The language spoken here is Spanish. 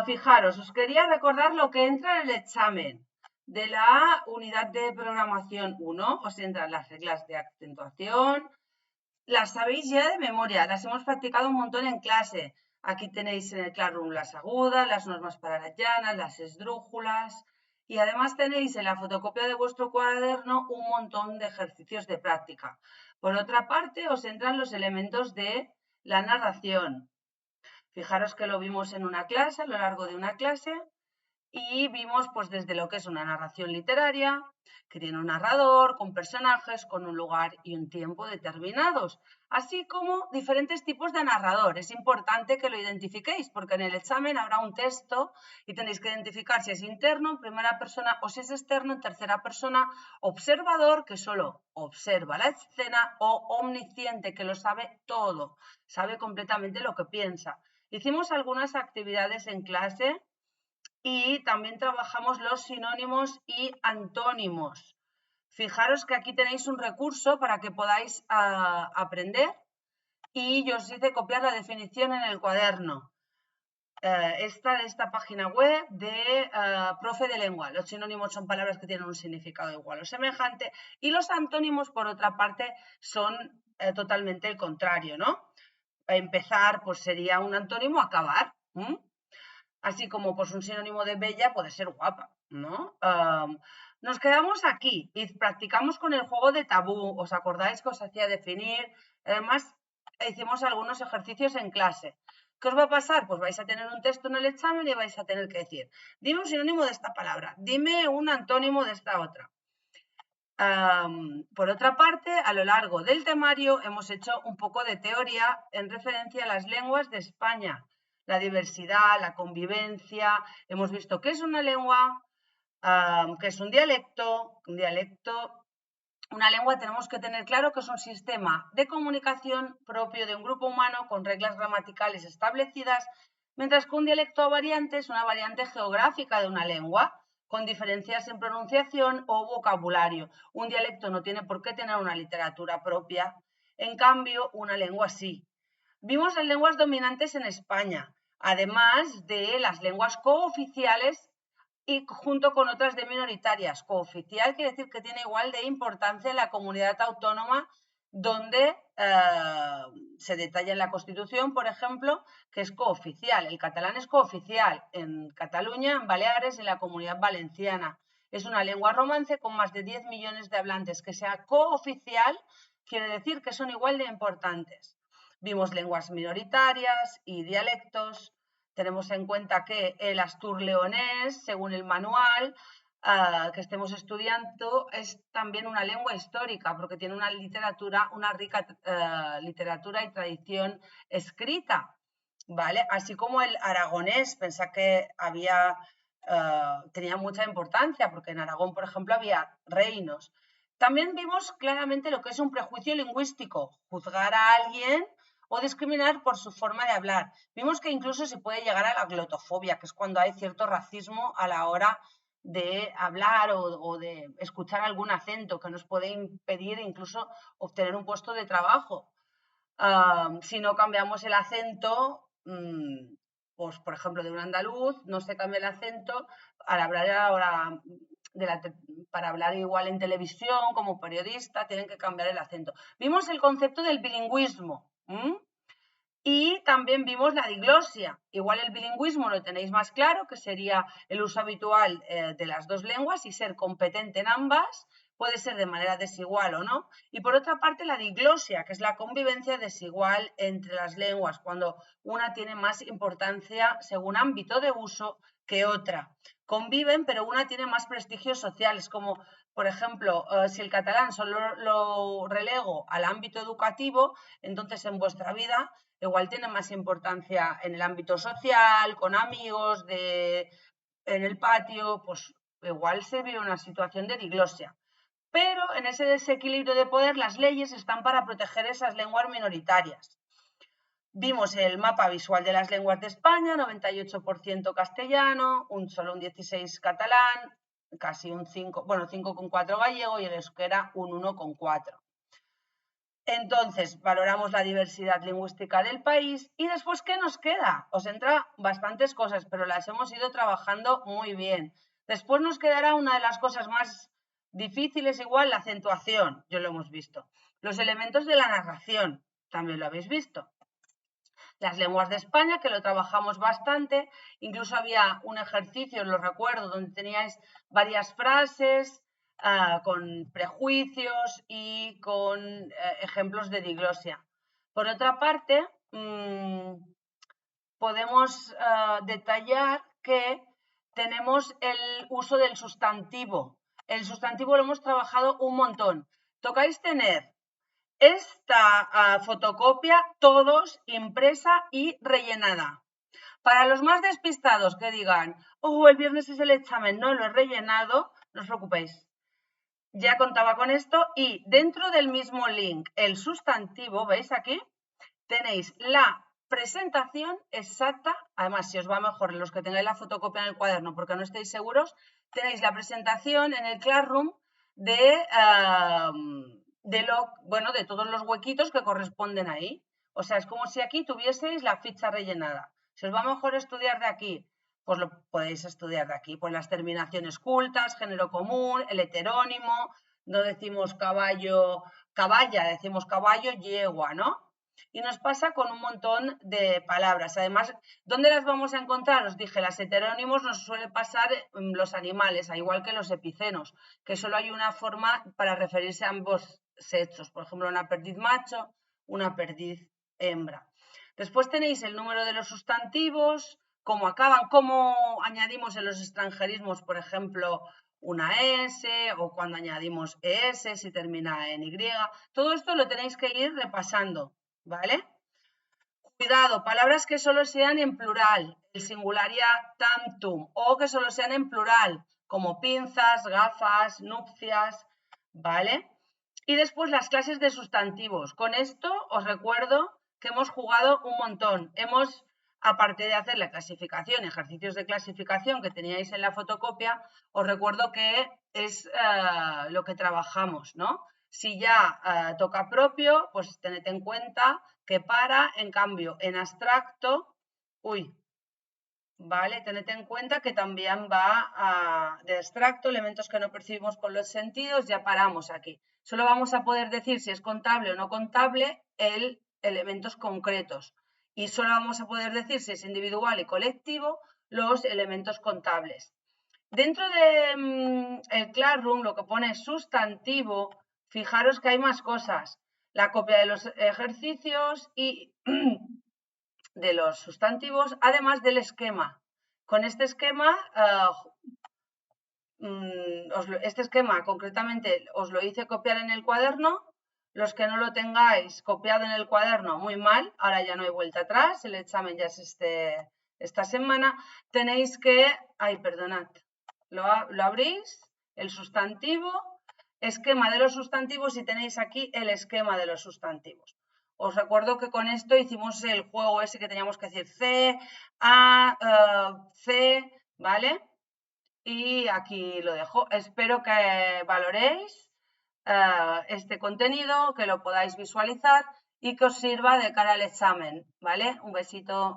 Fijaros, os quería recordar lo que entra en el examen de la unidad de programación 1. Os entran las reglas de acentuación. Las sabéis ya de memoria, las hemos practicado un montón en clase. Aquí tenéis en el Classroom las agudas, las normas para las llanas, las esdrújulas. Y además tenéis en la fotocopia de vuestro cuaderno un montón de ejercicios de práctica. Por otra parte, os entran los elementos de la narración. Fijaros que lo vimos en una clase, a lo largo de una clase, y vimos pues desde lo que es una narración literaria, que tiene un narrador, con personajes, con un lugar y un tiempo determinados, así como diferentes tipos de narrador. Es importante que lo identifiquéis porque en el examen habrá un texto y tenéis que identificar si es interno, en primera persona, o si es externo, en tercera persona, observador, que solo observa la escena, o omnisciente, que lo sabe todo, sabe completamente lo que piensa. Hicimos algunas actividades en clase y también trabajamos los sinónimos y antónimos. Fijaros que aquí tenéis un recurso para que podáis aprender y yo os hice copiar la definición en el cuaderno. Esta de esta página web de Profe de Lengua. Los sinónimos son palabras que tienen un significado igual o semejante y los antónimos, por otra parte, son totalmente el contrario, ¿no? Empezar, pues sería un antónimo acabar. Así como pues un sinónimo de bella puede ser guapa, ¿no? Nos quedamos aquí y practicamos con el juego de tabú. ¿Os acordáis que os hacía definir? Además, hicimos algunos ejercicios en clase. ¿Qué os va a pasar? Pues vais a tener un texto en el examen y vais a tener que decir, dime un sinónimo de esta palabra, dime un antónimo de esta otra. Por otra parte, a lo largo del temario hemos hecho un poco de teoría en referencia a las lenguas de España, la diversidad, la convivencia. Hemos visto qué es una lengua, qué es un dialecto. Una lengua tenemos que tener claro que es un sistema de comunicación propio de un grupo humano con reglas gramaticales establecidas, mientras que un dialecto o variante es una variante geográfica de una lengua con diferencias en pronunciación o vocabulario. Un dialecto no tiene por qué tener una literatura propia, en cambio, una lengua sí. Vimos las lenguas dominantes en España, además de las lenguas cooficiales y junto con otras de minoritarias. Cooficial quiere decir que tiene igual de importancia en la comunidad autónoma donde se detalla en la Constitución, por ejemplo, que es cooficial. El catalán es cooficial en Cataluña, en Baleares y en la Comunidad Valenciana. Es una lengua romance con más de 10 millones de hablantes. Que sea cooficial quiere decir que son igual de importantes. Vimos lenguas minoritarias y dialectos. Tenemos en cuenta que el astur-leonés, según el manual que estemos estudiando, es también una lengua histórica porque tiene una literatura, una rica literatura y tradición escrita, ¿vale? Así como el aragonés, pensad que tenía mucha importancia porque en Aragón, por ejemplo, había reinos. También vimos claramente lo que es un prejuicio lingüístico, juzgar a alguien o discriminar por su forma de hablar. Vimos que incluso se puede llegar a la glotofobia, que es cuando hay cierto racismo a la hora de hablar o de escuchar algún acento que nos puede impedir incluso obtener un puesto de trabajo. Si no cambiamos el acento, pues por ejemplo de un andaluz, no se cambia el acento al hablar ahora para hablar igual en televisión como periodista, tienen que cambiar el acento. Vimos el concepto del bilingüismo. Y también vimos la diglosia. Igual el bilingüismo lo tenéis más claro, que sería el uso habitual de las dos lenguas y ser competente en ambas, puede ser de manera desigual o no. Y por otra parte la diglosia, que es la convivencia desigual entre las lenguas, cuando una tiene más importancia según ámbito de uso que otra. Conviven, pero una tiene más prestigio social. Es como, por ejemplo, si el catalán solo lo relego al ámbito educativo, entonces en vuestra vida igual tiene más importancia en el ámbito social, con amigos, en el patio, pues igual se vive una situación de diglosia. Pero en ese desequilibrio de poder las leyes están para proteger esas lenguas minoritarias. Vimos el mapa visual de las lenguas de España, 98% castellano, solo un 16% catalán, casi un 5, bueno, 5,4 gallego y el euskera un 1,4. Entonces, valoramos la diversidad lingüística del país y después, ¿qué nos queda? Os entra bastantes cosas, pero las hemos ido trabajando muy bien. Después nos quedará una de las cosas más difíciles, igual la acentuación, ya lo hemos visto. Los elementos de la narración, también lo habéis visto. Las lenguas de España, que lo trabajamos bastante, incluso había un ejercicio, os lo recuerdo, donde teníais varias frases con prejuicios y con ejemplos de diglosia. Por otra parte, podemos detallar que tenemos el uso del sustantivo. El sustantivo lo hemos trabajado un montón. Tocáis tener esta fotocopia todos impresa y rellenada. Para los más despistados que digan, oh, el viernes es el examen, no lo he rellenado, no os preocupéis. Ya contaba con esto y dentro del mismo link, el sustantivo, ¿veis aquí? Tenéis la presentación exacta, además si os va mejor los que tengáis la fotocopia en el cuaderno porque no estáis seguros, tenéis la presentación en el Classroom de todos los huequitos que corresponden ahí. O sea, es como si aquí tuvieseis la ficha rellenada. Si os va mejor estudiar de aquí, pues lo podéis estudiar de aquí. Pues las terminaciones cultas, género común, el heterónimo, no decimos caballo, caballa, decimos caballo, yegua, ¿no? Y nos pasa con un montón de palabras. Además, ¿dónde las vamos a encontrar? Os dije, las heterónimos nos suele pasar los animales, al igual que los epicenos, que solo hay una forma para referirse a ambos sexos. Por ejemplo, una perdiz macho, una perdiz hembra. Después tenéis el número de los sustantivos, cómo acaban, cómo añadimos en los extranjerismos, por ejemplo, una S o cuando añadimos ES si termina en Y. Todo esto lo tenéis que ir repasando, ¿vale? Cuidado, palabras que solo sean en plural, el singularia tantum, o que solo sean en plural, como pinzas, gafas, nupcias, ¿vale? Y después las clases de sustantivos. Con esto os recuerdo que hemos jugado un montón. Hemos, aparte de hacer la clasificación, ejercicios de clasificación que teníais en la fotocopia, os recuerdo que es lo que trabajamos, ¿no? Si ya toca propio, pues tened en cuenta que en cambio, en abstracto, ¿vale? Tened en cuenta que también va de abstracto, elementos que no percibimos con los sentidos, ya paramos aquí. Solo vamos a poder decir si es contable o no contable elementos concretos. Y solo vamos a poder decir si es individual y colectivo los elementos contables. Dentro del Classroom, lo que pone sustantivo, fijaros que hay más cosas. La copia de los ejercicios y de los sustantivos, además del esquema. Con este esquema, este esquema concretamente os lo hice copiar en el cuaderno. Los que no lo tengáis copiado en el cuaderno, muy mal, ahora ya no hay vuelta atrás, el examen ya es esta semana. Tenéis que, perdonad, lo abrís, el sustantivo, esquema de los sustantivos y tenéis aquí el esquema de los sustantivos. Os recuerdo que con esto hicimos el juego ese que teníamos que decir C, A, C, ¿vale? Y aquí lo dejo. Espero que valoréis este contenido, que lo podáis visualizar y que os sirva de cara al examen, ¿vale? Un besito.